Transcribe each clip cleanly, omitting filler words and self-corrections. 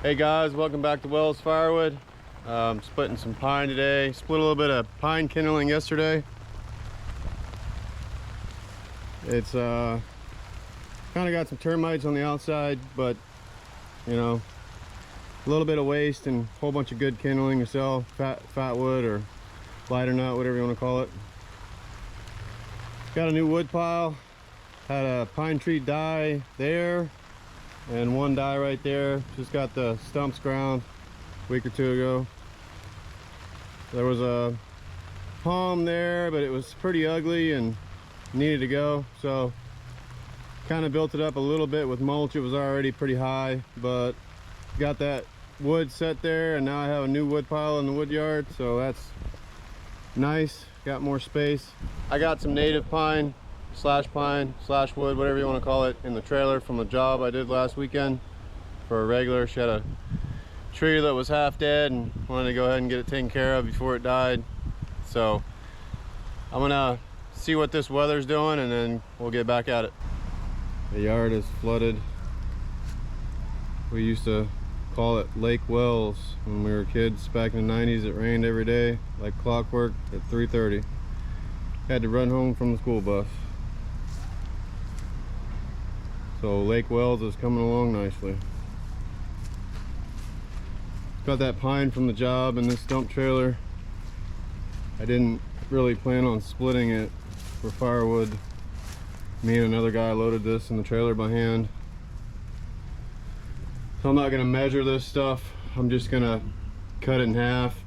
Hey guys, welcome back to Wells Firewood. Splitting some pine today. Split a little bit of pine kindling yesterday. It's kind of got some termites on the outside, but you know, a little bit of waste and a whole bunch of good kindling to sell, fat wood or lighter nut, whatever you want to call it. Got a new wood pile. Had a pine tree die there and one die right there. Just got the stumps ground a week or two ago. There was a palm there, but it was pretty ugly and needed to go, so kind of built it up a little bit with mulch. It was already pretty high, but got that wood set there, and now I have a new wood pile in the wood yard, so that's nice. Got more space. I got some native pine slash wood, whatever you want to call it, in the trailer from a job I did last weekend for a regular. She had a tree that was half dead and wanted to go ahead and get it taken care of before it died. So I'm gonna see what this weather's doing and then we'll get back at it. The yard is flooded. We used to call it Lake Wells when we were kids back in the 90s. It rained every day like clockwork at 3:30. Had to run home from the school bus. So Lake Wells is coming along nicely. Got that pine from the job in this dump trailer. I didn't really plan on splitting it for firewood. Me and another guy loaded this in the trailer by hand. So I'm not gonna measure this stuff. I'm just gonna cut it in half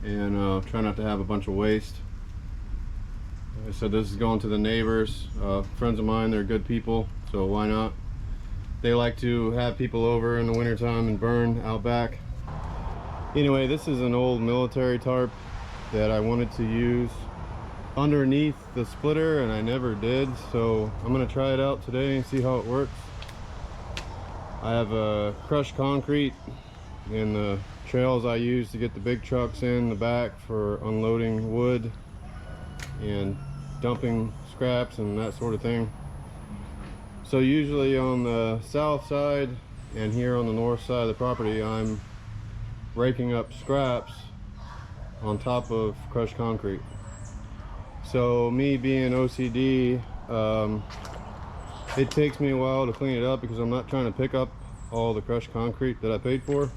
and try not to have a bunch of waste. Like I said, this is going to the neighbors, friends of mine. They're good people, so why not? They like to have people over in the wintertime and burn out back. Anyway, this is an old military tarp that I wanted to use underneath the splitter and I never did, so I'm gonna try it out today and see how it works. I have crushed concrete in the trails I use to get the big trucks in the back for unloading wood and dumping scraps and that sort of thing. So usually on the south side and here on the north side of the property, I'm raking up scraps on top of crushed concrete. So me being OCD, it takes me a while to clean it up because I'm not trying to pick up all the crushed concrete that I paid for.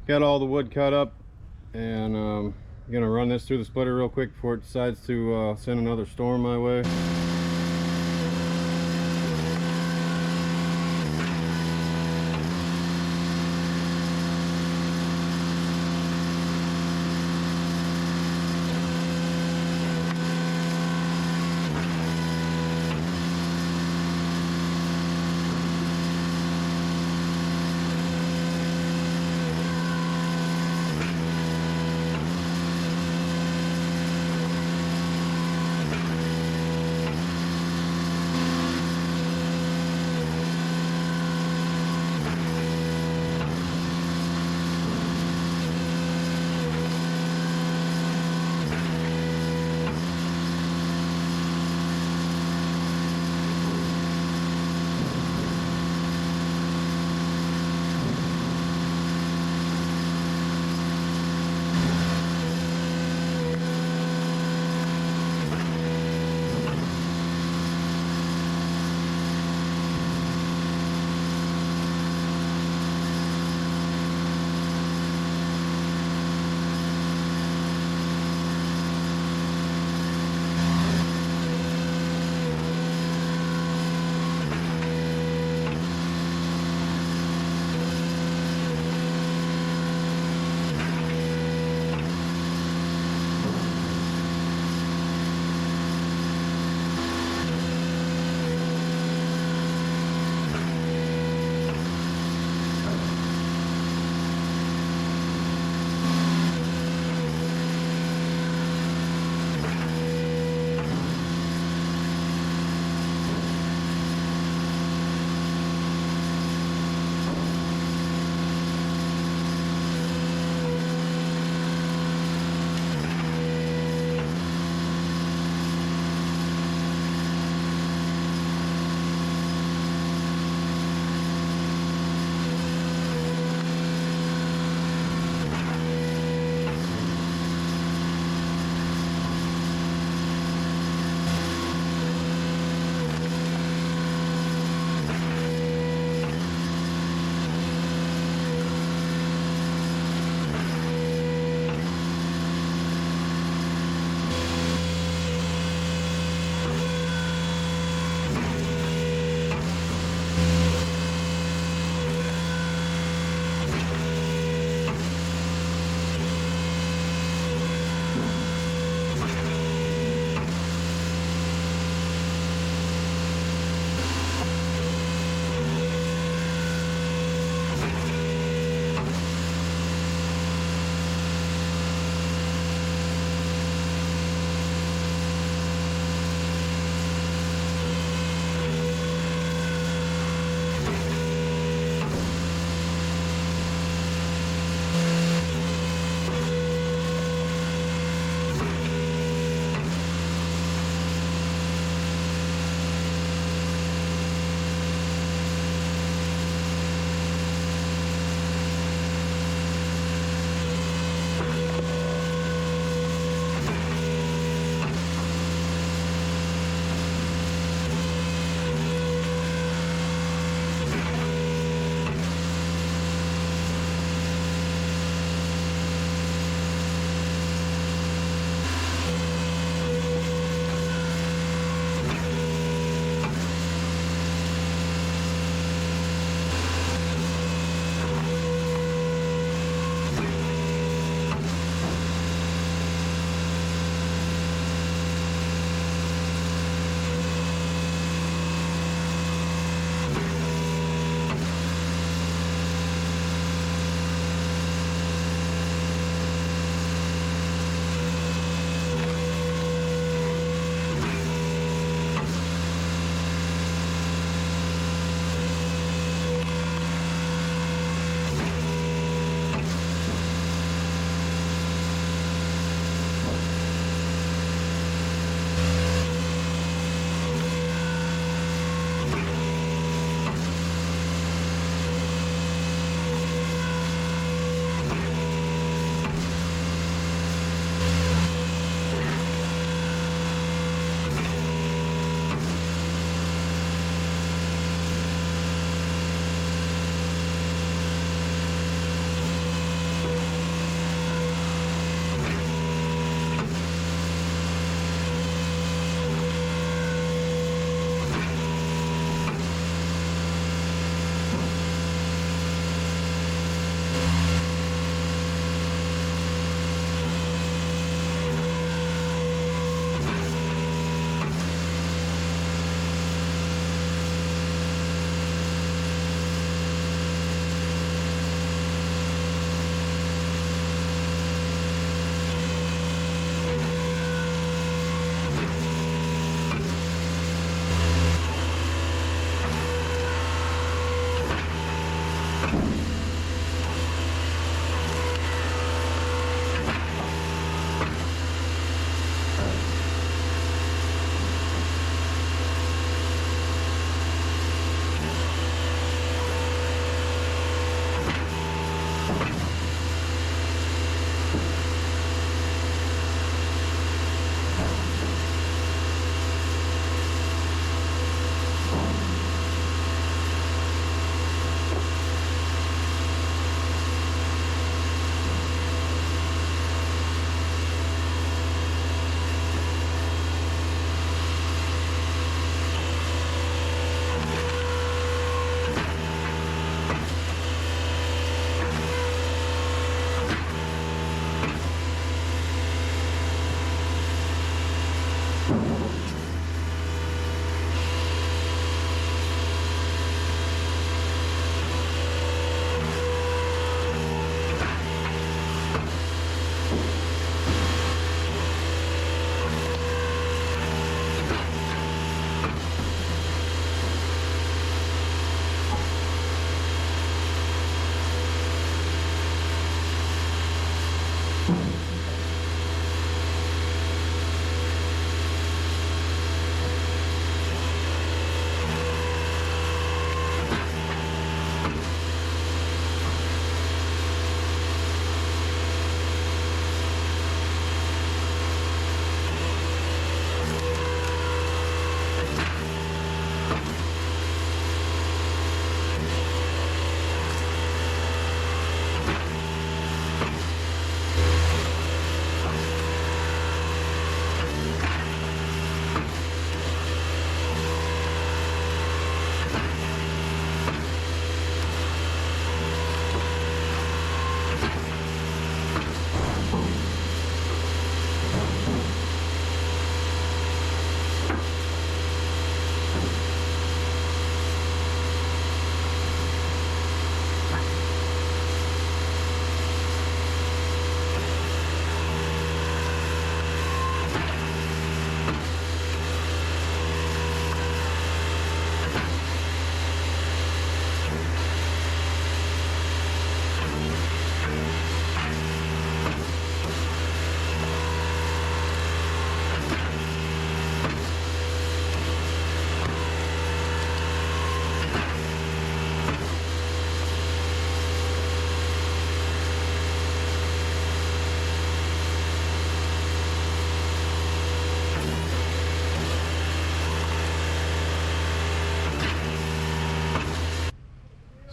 got all the wood cut up, and I'm gonna run this through the splitter real quick before it decides to send another storm my way.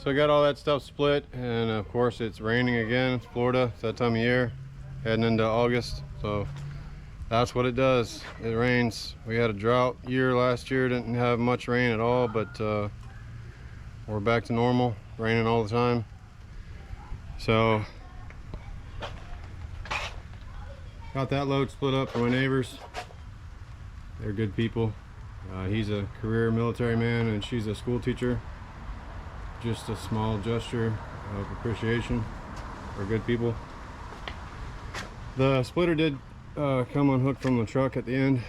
So I got all that stuff split, and of course it's raining again. It's Florida, it's that time of year, heading into August, so that's what it does. It rains. We had a drought year last year, didn't have much rain at all, but we're back to normal, raining all the time. So got that load split up for my neighbors. They're good people. He's a career military man and she's a school teacher. Just a small gesture of appreciation for good people. The splitter did come unhooked from the truck at the end.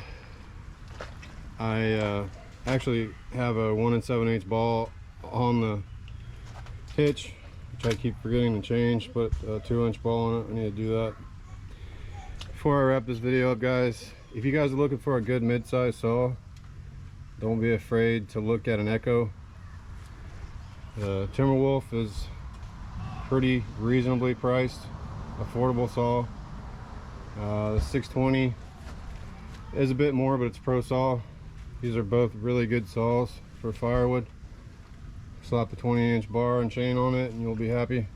I actually have a 1 7/8 ball on the hitch, which I keep forgetting to change. Put a 2-inch ball on it. I need to do that. Before I wrap this video up, guys, if you guys are looking for a good mid-size saw, don't be afraid to look at an Echo. The Timberwolf is pretty reasonably priced, affordable saw. The 620 is a bit more, but it's pro saw. These are both really good saws for firewood. Slap a 20-inch bar and chain on it and you'll be happy.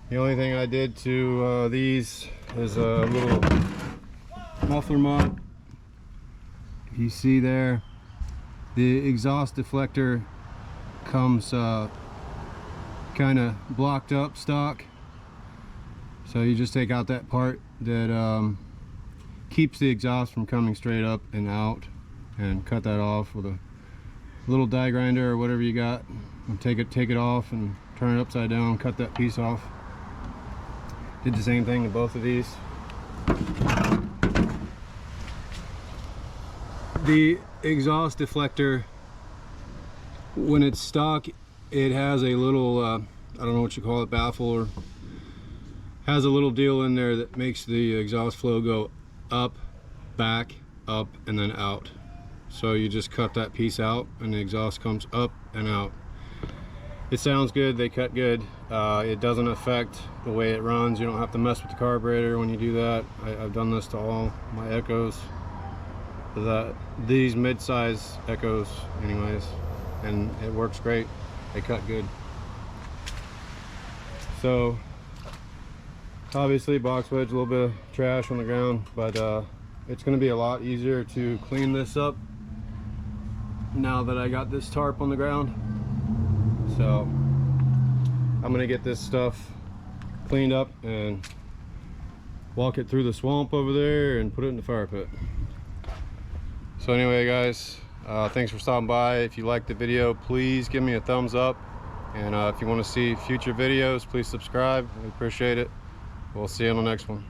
The only thing I did to these is a little muffler mod. If you see there, the exhaust deflector comes kind of blocked up stock, so you just take out that part that keeps the exhaust from coming straight up and out, and cut that off with a little die grinder or whatever you got, and take it off and turn it upside down, cut that piece off. Did the same thing to both of these. The exhaust deflector, when it's stock, it has a little I don't know what you call it, baffle, or has a little deal in there that makes the exhaust flow go up, back, up, and then out. So you just cut that piece out and the exhaust comes up and out. It sounds good, they cut good. It doesn't affect the way it runs. You don't have to mess with the carburetor when you do that. I've done this to all my Echoes, these mid-size Echoes anyways, and it works great. They cut good. So obviously box wedge, a little bit of trash on the ground, but it's going to be a lot easier to clean this up now that I got this tarp on the ground. So I'm going to get this stuff cleaned up and walk it through the swamp over there and put it in the fire pit. So anyway, guys, thanks for stopping by. If you liked the video, please give me a thumbs up, and if you want to see future videos, please subscribe. We appreciate it. We'll see you on the next one.